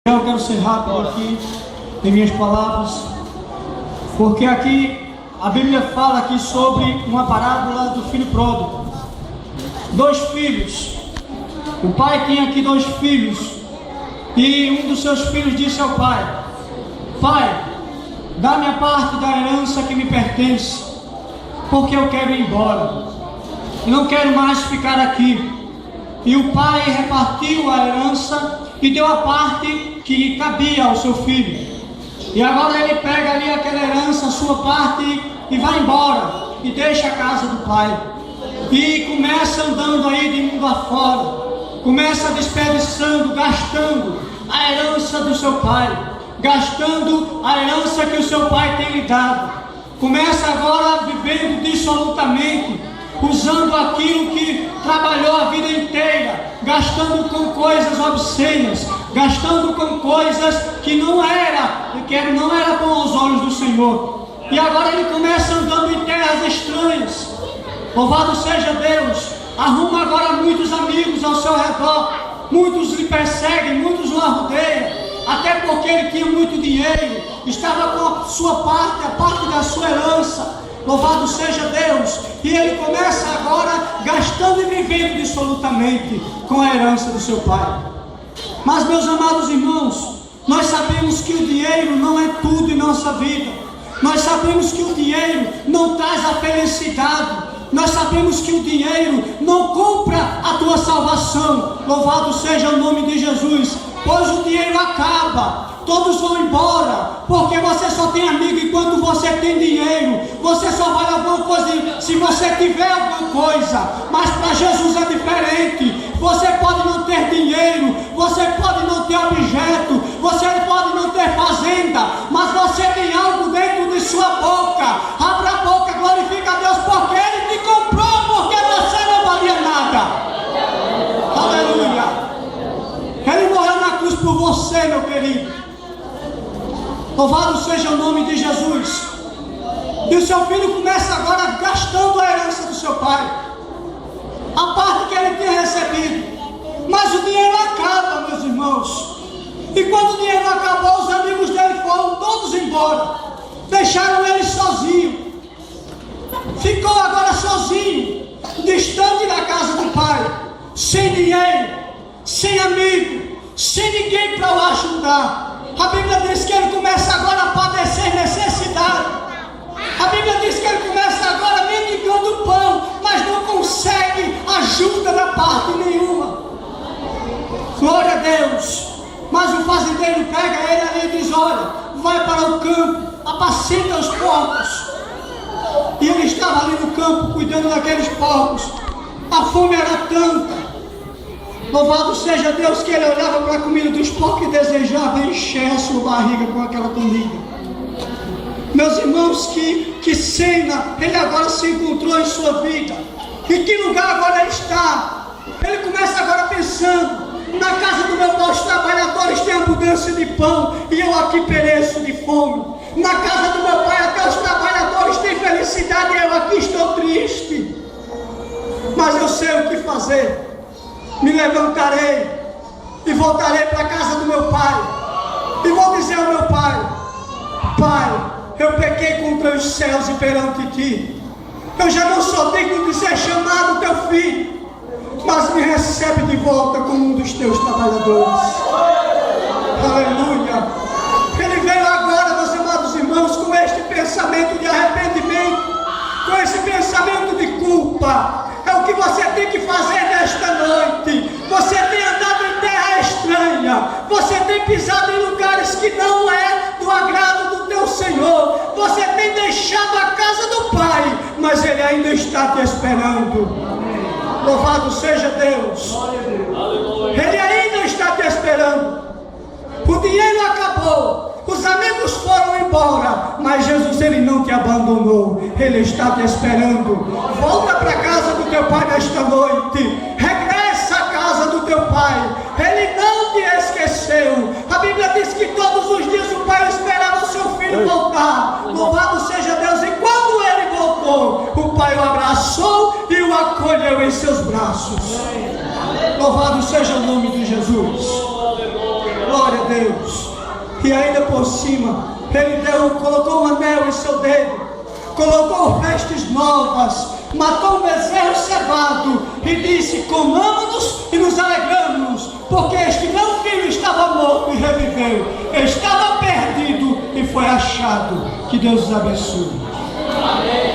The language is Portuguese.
Eu quero ser rápido aqui em minhas palavras, porque aqui a Bíblia fala aqui sobre uma parábola do filho pródigo. Dois filhos. O pai tinha aqui dois filhos e um dos seus filhos disse ao pai: Pai, dá-me a parte da herança que me pertence, porque eu quero ir embora, eu não quero mais ficar aqui. E o pai repartiu a herança e deu a parte que cabia ao seu filho. E agora ele pega ali aquela herança, a sua parte, e vai embora e deixa a casa do pai e começa andando aí de mundo afora, começa desperdiçando, gastando a herança do seu pai, gastando a herança que o seu pai tem lhe dado. Começa agora vivendo dissolutamente, usando aquilo que trabalhou a vida inteira, gastando com coisas obscenas, gastando com coisas que não era bom aos olhos do Senhor. E agora ele começa andando em terras estranhas. Louvado seja Deus. Arruma agora muitos amigos ao seu redor, muitos lhe perseguem, muitos o arrodeiam, até porque ele tinha muito dinheiro, estava com a sua parte, a parte da sua herança. Louvado seja Deus. E ele começa agora gastando e vivendo dissolutamente com a herança do seu pai. Mas, meus amados irmãos, nós sabemos que o dinheiro não é tudo em nossa vida. Nós sabemos que o dinheiro não traz a felicidade. Nós sabemos que o dinheiro não compra a tua salvação. Louvado seja o nome de Jesus. Pois o dinheiro acaba, todos vão embora, porque você só tem amigo enquanto você tem dinheiro. Você só vale alguma coisa se você tiver alguma coisa. Mas para Jesus é diferente. Você pode não ter dinheiro, você pode não ter objeto, você pode não ter fazenda, mas você tem algo dentro de sua boca. Abra a boca, glorifica a Deus, porque Ele te comprou, porque você não valia nada. Aleluia. Ele morreu na cruz por você, meu querido. Louvado seja o nome de Jesus. E o seu filho começa agora gastando a herança do seu pai, a parte que ele tinha recebido. Mas o dinheiro acaba, meus irmãos. E quando o dinheiro acabou, os amigos dele foram todos embora, deixaram ele sozinho. Ficou agora sozinho, distante da casa do pai, sem dinheiro, sem amigo, sem ninguém para o ajudar. A Bíblia diz que ele começa agora a padecer necessidade. A Bíblia diz que ele começa agora mendigando pão, mas não consegue ajuda da parte nenhuma. Glória a Deus. Mas o fazendeiro pega ele ali e diz: olha, vai para o campo, apacenta os porcos. E ele estava ali no campo cuidando daqueles porcos. A fome era tanta, louvado seja Deus, que ele olhava para a comida dos porcos e desejava encher a sua barriga com aquela comida. Meus irmãos, que cena ele agora se encontrou em sua vida. Em que lugar agora ele está? Ele começa agora pensando: na casa do meu pai os trabalhadores têm abundância de pão e eu aqui pereço de fome. Na casa do meu pai até os trabalhadores têm felicidade e eu aqui estou triste. Mas eu sei o que fazer. Me levantarei e voltarei para a casa do meu pai e vou dizer ao meu pai: Pai, eu pequei contra os céus e perante ti. Eu já não sou digno de ser chamado teu filho, mas me recebe de volta como um dos teus trabalhadores. Aleluia. Ele veio agora, meus amados irmãos, com este pensamento de arrependimento, com esse pensamento de culpa. É o que você tem que fazer nesta noite. Você tem andado em terra estranha, você tem pisado em lugares que não é do agrado do teu Senhor, você tem deixado a casa do Pai, mas Ele ainda está te esperando. Louvado seja Deus. Ele ainda está te esperando. O dinheiro acabou, os amigos foram embora, mas Jesus, Ele não te abandonou. Ele está te esperando. Volta para a casa do teu pai nesta noite. Regressa à casa do teu pai. Ele não te esqueceu. A Bíblia diz que todos os dias o pai esperava o seu filho voltar. Louvado seja Deus. E quando ele voltou, o pai o abraçou e o acolheu em seus braços. Louvado seja o nome de Jesus. Glória a Deus. E ainda por cima, ele colocou um anel em seu dedo, colocou vestes novas, matou um bezerro cevado e disse: comamos-nos e nos alegramos, porque este meu filho estava morto e reviveu, estava perdido e foi achado. Que Deus os abençoe. Amém.